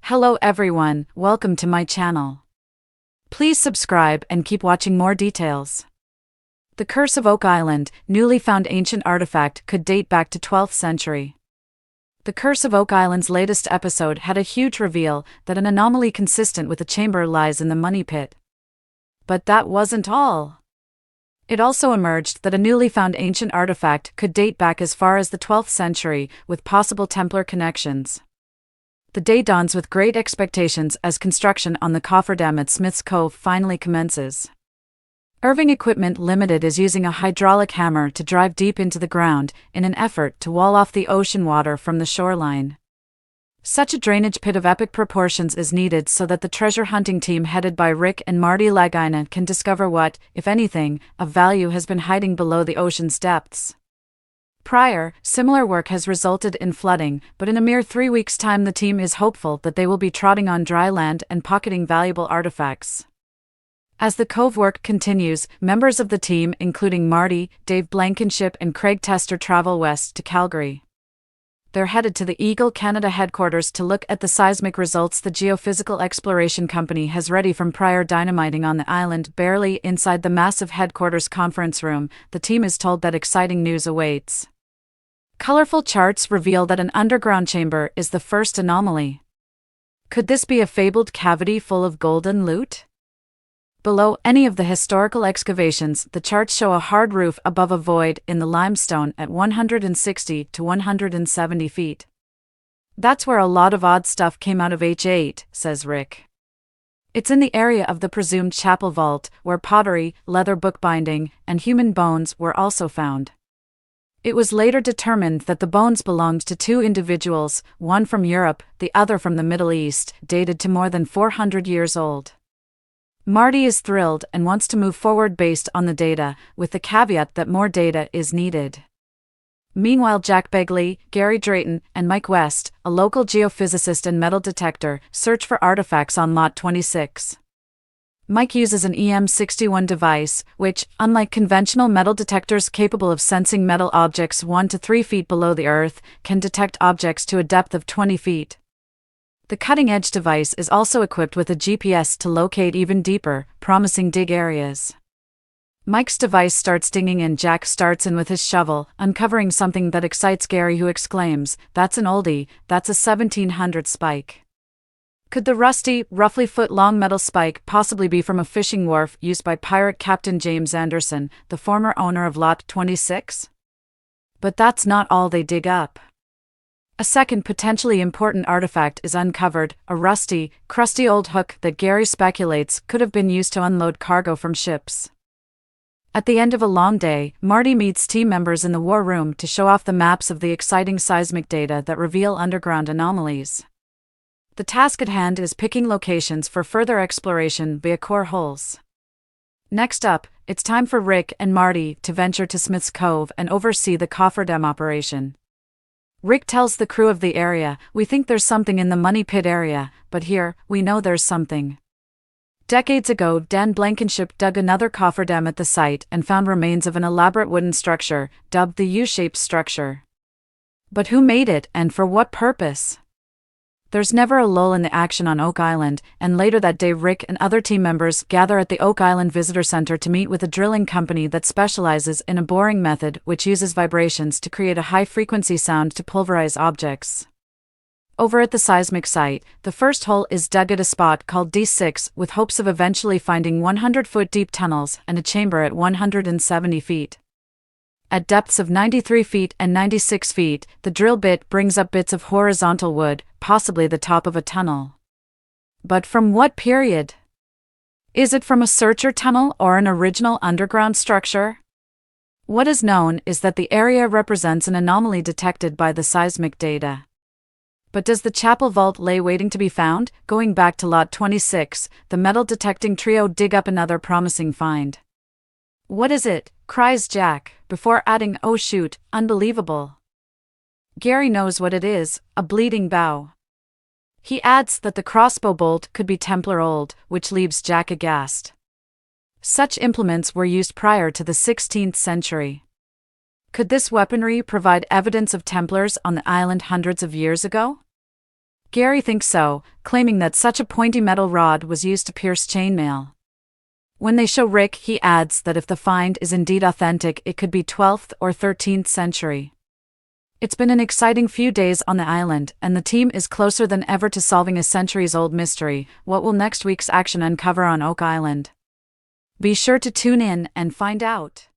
Hello everyone, welcome to my channel. Please subscribe and keep watching more details. The Curse of Oak Island, newly found ancient artifact, could date back to 12th century. The Curse of Oak Island's latest episode had a huge reveal that an anomaly consistent with a chamber lies in the money pit. But that wasn't all. It also emerged that a newly found ancient artifact could date back as far as the 12th century, with possible Templar connections. The day dawns with great expectations as construction on the cofferdam at Smith's Cove finally commences. Irving Equipment Limited is using a hydraulic hammer to drive deep into the ground in an effort to wall off the ocean water from the shoreline. Such a drainage pit of epic proportions is needed so that the treasure hunting team headed by Rick and Marty Lagina can discover what, if anything, of value has been hiding below the ocean's depths. Prior, similar work has resulted in flooding, but in a mere 3 weeks' time the team is hopeful that they will be trotting on dry land and pocketing valuable artifacts. As the cove work continues, members of the team including Marty, Dave Blankenship and Craig Tester travel west to Calgary. They're headed to the Eagle Canada headquarters to look at the seismic results the geophysical exploration company has ready from prior dynamiting on the island. Barely inside the massive headquarters conference room, the team is told that exciting news awaits. Colorful charts reveal that an underground chamber is the first anomaly. Could this be a fabled cavity full of golden loot? Below any of the historical excavations, the charts show a hard roof above a void in the limestone at 160 to 170 feet. That's where a lot of odd stuff came out of H8, says Rick. It's in the area of the presumed chapel vault, where pottery, leather bookbinding, and human bones were also found. It was later determined that the bones belonged to two individuals, one from Europe, the other from the Middle East, dated to more than 400 years old. Marty is thrilled and wants to move forward based on the data, with the caveat that more data is needed. Meanwhile, Jack Begley, Gary Drayton, and Mike West, a local geophysicist and metal detector, search for artifacts on Lot 26. Mike uses an EM61 device, which, unlike conventional metal detectors capable of sensing metal objects 1 to 3 feet below the earth, can detect objects to a depth of 20 feet. The cutting-edge device is also equipped with a GPS to locate even deeper, promising dig areas. Mike's device starts dinging and Jack starts in with his shovel, uncovering something that excites Gary, who exclaims, "That's an oldie, that's a 1700 spike." Could the rusty, roughly foot-long metal spike possibly be from a fishing wharf used by pirate Captain James Anderson, the former owner of Lot 26? But that's not all they dig up. A second potentially important artifact is uncovered, a rusty, crusty old hook that Gary speculates could have been used to unload cargo from ships. At the end of a long day, Marty meets team members in the war room to show off the maps of the exciting seismic data that reveal underground anomalies. The task at hand is picking locations for further exploration via core holes. Next up, it's time for Rick and Marty to venture to Smith's Cove and oversee the cofferdam operation. Rick tells the crew of the area, "We think there's something in the money pit area, but here, we know there's something." Decades ago, Dan Blankenship dug another cofferdam at the site and found remains of an elaborate wooden structure, dubbed the U-shaped structure. But who made it, and for what purpose? There's never a lull in the action on Oak Island, and later that day Rick and other team members gather at the Oak Island Visitor Center to meet with a drilling company that specializes in a boring method which uses vibrations to create a high-frequency sound to pulverize objects. Over at the seismic site, the first hole is dug at a spot called D6 with hopes of eventually finding 100-foot deep tunnels and a chamber at 170 feet. At depths of 93 feet and 96 feet, the drill bit brings up bits of horizontal wood, possibly the top of a tunnel. But from what period? Is it from a searcher tunnel or an original underground structure? What is known is that the area represents an anomaly detected by the seismic data. But does the chapel vault lay waiting to be found? Going back to Lot 26, the metal detecting trio dig up another promising find. "What is it?" cries Jack, before adding, "Oh shoot, unbelievable." Gary knows what it is, a bleeding bow. He adds that the crossbow bolt could be Templar old, which leaves Jack aghast. Such implements were used prior to the 16th century. Could this weaponry provide evidence of Templars on the island hundreds of years ago? Gary thinks so, claiming that such a pointy metal rod was used to pierce chainmail. When they show Rick, he adds that if the find is indeed authentic, it could be 12th or 13th century. It's been an exciting few days on the island, and the team is closer than ever to solving a centuries-old mystery. What will next week's action uncover on Oak Island? Be sure to tune in and find out.